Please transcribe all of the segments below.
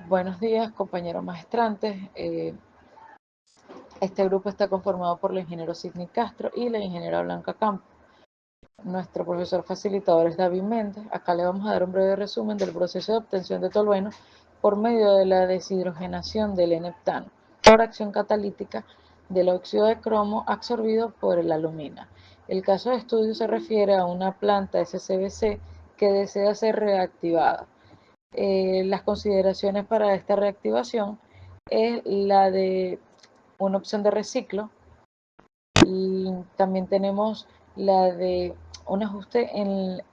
Buenos días, compañeros maestrantes. Este grupo está conformado por el ingeniero Sidney Castro y la ingeniera Blanca Campo. Nuestro profesor facilitador es David Méndez. Acá le vamos a dar un breve resumen del proceso de obtención de tolueno por medio de la deshidrogenación del N-heptano por acción catalítica del óxido de cromo absorbido por el alumina. El caso de estudio se refiere a una planta SCBC que desea ser reactivada. Las consideraciones para esta reactivación es la de una opción de reciclo y también tenemos la de un ajuste en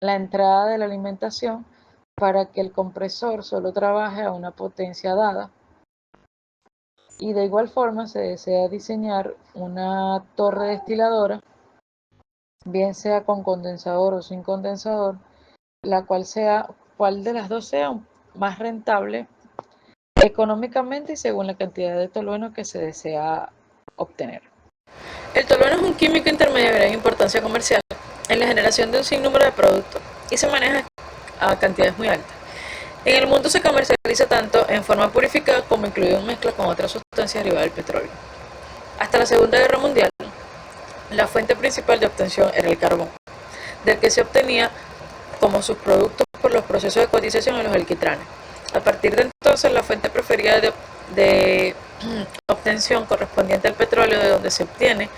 la entrada de la alimentación para que el compresor solo trabaje a una potencia dada. Y de igual forma se desea diseñar una torre destiladora, bien sea con condensador o sin condensador, la cual de las dos sea más rentable económicamente y según la cantidad de tolueno que se desea obtener. El tolueno es un químico intermedio de gran importancia comercial en la generación de un sinnúmero de productos y se maneja a cantidades muy altas. En el mundo se comercializa tanto en forma purificada como incluido en mezcla con otras sustancias derivadas del petróleo. Hasta la Segunda Guerra Mundial, la fuente principal de obtención era el carbón, del que se obtenía como subproductos por los procesos de cotización en los alquitranes. A partir de entonces, la fuente preferida de obtención correspondiente al petróleo, de donde se obtiene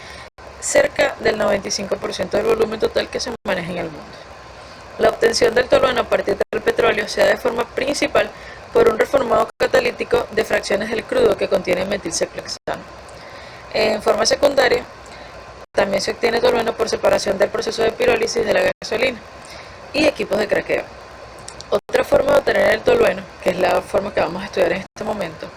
cerca del 95% del volumen total que se maneja en el mundo. La obtención del tolueno a partir del petróleo se da de forma principal por un reformado catalítico de fracciones del crudo que contiene metilciclohexano. En forma secundaria, también se obtiene tolueno por separación del proceso de pirólisis de la gasolina y equipos de craqueo. Otra forma de obtener el tolueno, que es la forma que vamos a estudiar en este momento,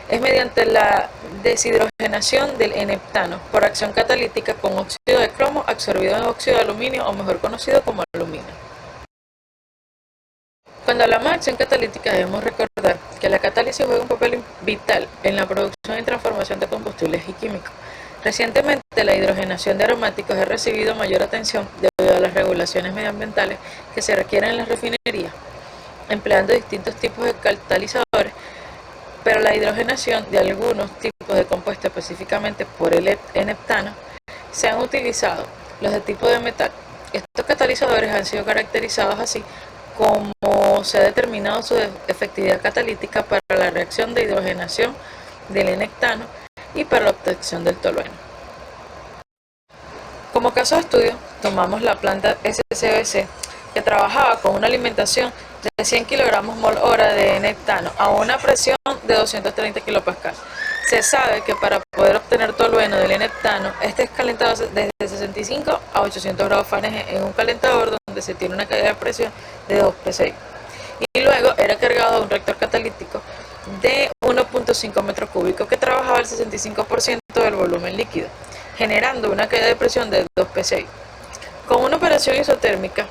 es mediante la deshidrogenación del N-heptano por acción catalítica con óxido de cromo absorbido en óxido de aluminio, o mejor conocido como alumina. Cuando hablamos de acción catalítica, debemos recordar que la catálisis juega un papel vital en la producción y transformación de combustibles y químicos. Recientemente, la hidrogenación de aromáticos ha recibido mayor atención debido a las regulaciones medioambientales que se requieren en las refinerías, empleando distintos tipos de catalizadores, pero la hidrogenación de algunos tipos de compuestos, específicamente por el N-heptano, se han utilizado los de tipo de metal. Estos catalizadores han sido caracterizados así como se ha determinado su efectividad catalítica para la reacción de hidrogenación del N-heptano y para la obtención del tolueno. Como caso de estudio, tomamos la planta SCBC, que trabajaba con una alimentación de 100 kg mol hora de N-heptano a una presión de 230 kPa. Se sabe que para poder obtener tolueno del N-heptano, este es calentado desde 65 a 800 grados Fahrenheit en un calentador donde se tiene una caída de presión de 2 psi. Y luego era cargado a un reactor catalítico de 1.5 metros cúbicos que trabajaba el 65% del volumen líquido, generando una caída de presión de 2 psi. Con una operación isotérmica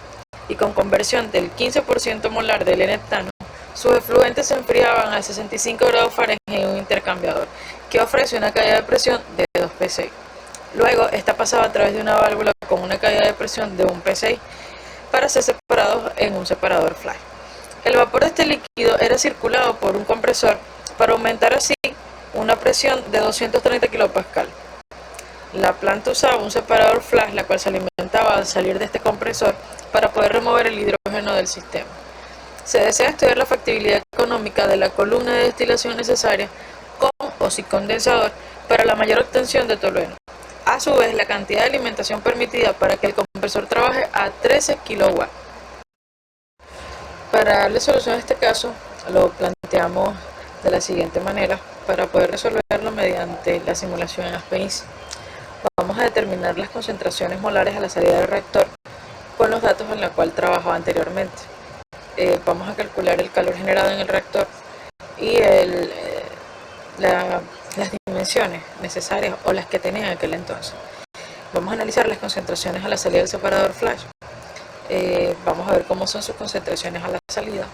y con conversión del 15% molar del N-heptano, sus efluentes se enfriaban a 65 grados Fahrenheit en un intercambiador, que ofrece una caída de presión de 2 psi. Luego, esta pasaba a través de una válvula con una caída de presión de 1 psi para ser separados en un separador flash. El vapor de este líquido era circulado por un compresor para aumentar así una presión de 230 kPa. La planta usaba un separador flash, la cual se alimentaba al salir de este compresor para poder remover el hidrógeno del sistema. Se desea estudiar la factibilidad económica de la columna de destilación necesaria con o sin condensador para la mayor obtención de tolueno. A su vez, la cantidad de alimentación permitida para que el compresor trabaje a 13 kW. Para darle solución a este caso, lo planteamos de la siguiente manera para poder resolverlo mediante la simulación en ASPE-INSI. Vamos a determinar las concentraciones molares a la salida del reactor con los datos en los cuales trabajaba anteriormente. Vamos a calcular el calor generado en el reactor y las dimensiones necesarias o las que tenía en aquel entonces. Vamos a analizar las concentraciones a la salida del separador flash. Vamos a ver cómo son sus concentraciones a la salida.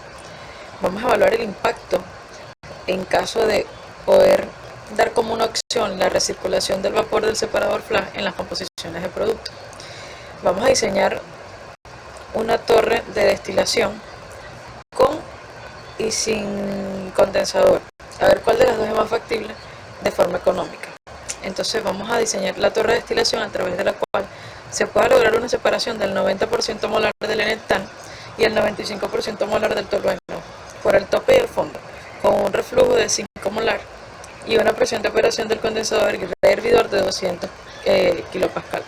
Vamos a evaluar el impacto en caso de poder dar como una opción la recirculación del vapor del separador flash en las composiciones de productos. Vamos a diseñar una torre de destilación con y sin condensador, a ver cuál de las dos es más factible de forma económica. Entonces vamos a diseñar la torre de destilación a través de la cual se pueda lograr una separación del 90% molar del enetano y el 95% molar del tolueno por el tope y el fondo, con un reflujo de 5 molar y una presión de operación del condensador y hervidor de 200 kilopascal.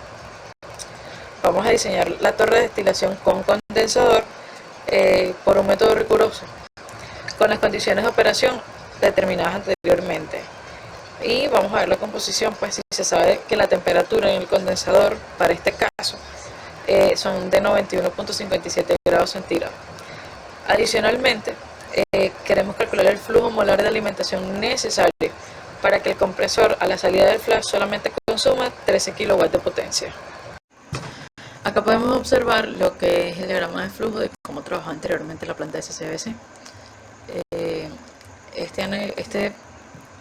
Vamos a diseñar la torre de destilación con condensador por un método riguroso, con las condiciones de operación determinadas anteriormente. Y vamos a ver la composición, pues si se sabe que la temperatura en el condensador, para este caso, son de 91.57 grados centígrados. Adicionalmente, queremos calcular el flujo molar de alimentación necesario para que el compresor a la salida del flash solamente consuma 13 kW de potencia. Acá podemos observar lo que es el diagrama de flujo de cómo trabajó anteriormente la planta de SCBC.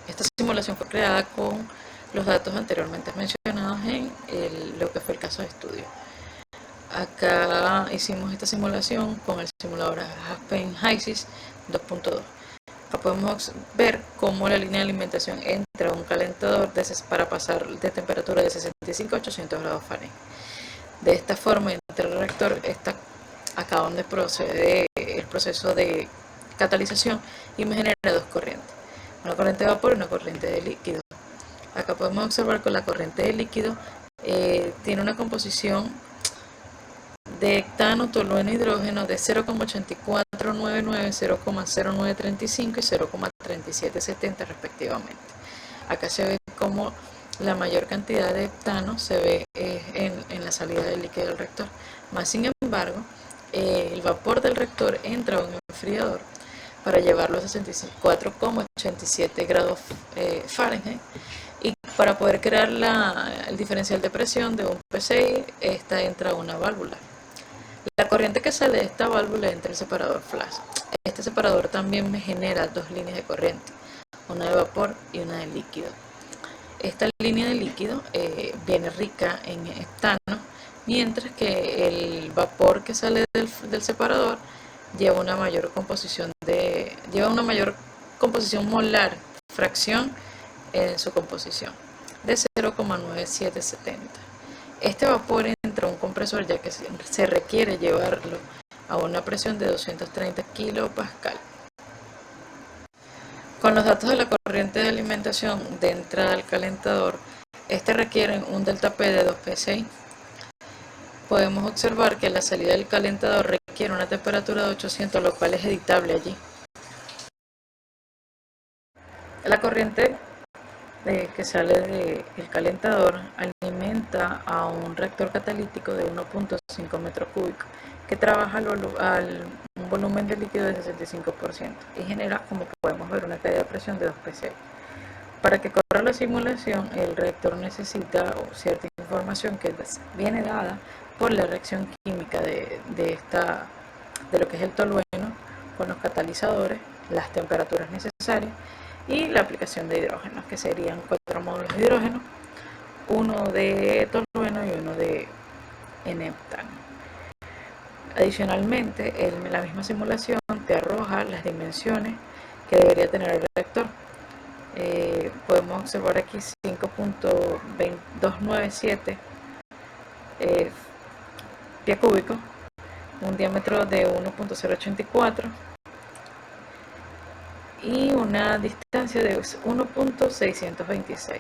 Esta simulación fue creada con los datos anteriormente mencionados en lo que fue el caso de estudio. Acá hicimos esta simulación con el simulador Aspen HYSYS 2.2. Acá podemos ver cómo la línea de alimentación entra a un calentador para pasar de temperatura de 65 a 800 grados Fahrenheit. De esta forma, entre el reactor está acá donde procede el proceso de catalización y me genera dos corrientes, una corriente de vapor y una corriente de líquido. Acá podemos observar que la corriente de líquido tiene una composición de hectano, tolueno, hidrógeno de 0,8499, 0,0935 y 0,3770 respectivamente. Acá se ve como la mayor cantidad de hectano se ve en la salida del líquido del reactor. Más sin embargo, el vapor del reactor entra a un enfriador para llevarlo a 64,87 grados Fahrenheit, y para poder crear el diferencial de presión de un PCI, esta entra a una válvula. La corriente que sale de esta válvula entra al separador flash. Este separador también me genera dos líneas de corriente, una de vapor y una de líquido. Esta línea de líquido viene rica en heptano, mientras que el vapor que sale del separador lleva una mayor composición molar, fracción en su composición, de 0,9770. Este vapor entra a un compresor ya que se requiere llevarlo a una presión de 230 kilopascal. Con los datos de la corriente de alimentación de entrada al calentador, este requiere un delta P de 2 PSI. Podemos observar que la salida del calentador requiere una temperatura de 800, lo cual es editable allí. La corriente que sale del calentador alimenta a un reactor catalítico de 1.5 metros cúbicos que trabaja al un volumen de líquido de 65% y genera, como podemos ver, una caída de presión de 2 psi. Para que corra la simulación, el reactor necesita cierta información que viene dada por la reacción química de lo que es el tolueno con los catalizadores, las temperaturas necesarias y la aplicación de hidrógenos, que serían 4 módulos de hidrógeno, uno de tolueno y uno de heptano. Adicionalmente, la misma simulación te arroja las dimensiones que debería tener el reactor. Podemos observar aquí 5.297 pie cúbico, un diámetro de 1.084 y una distancia de 1.626.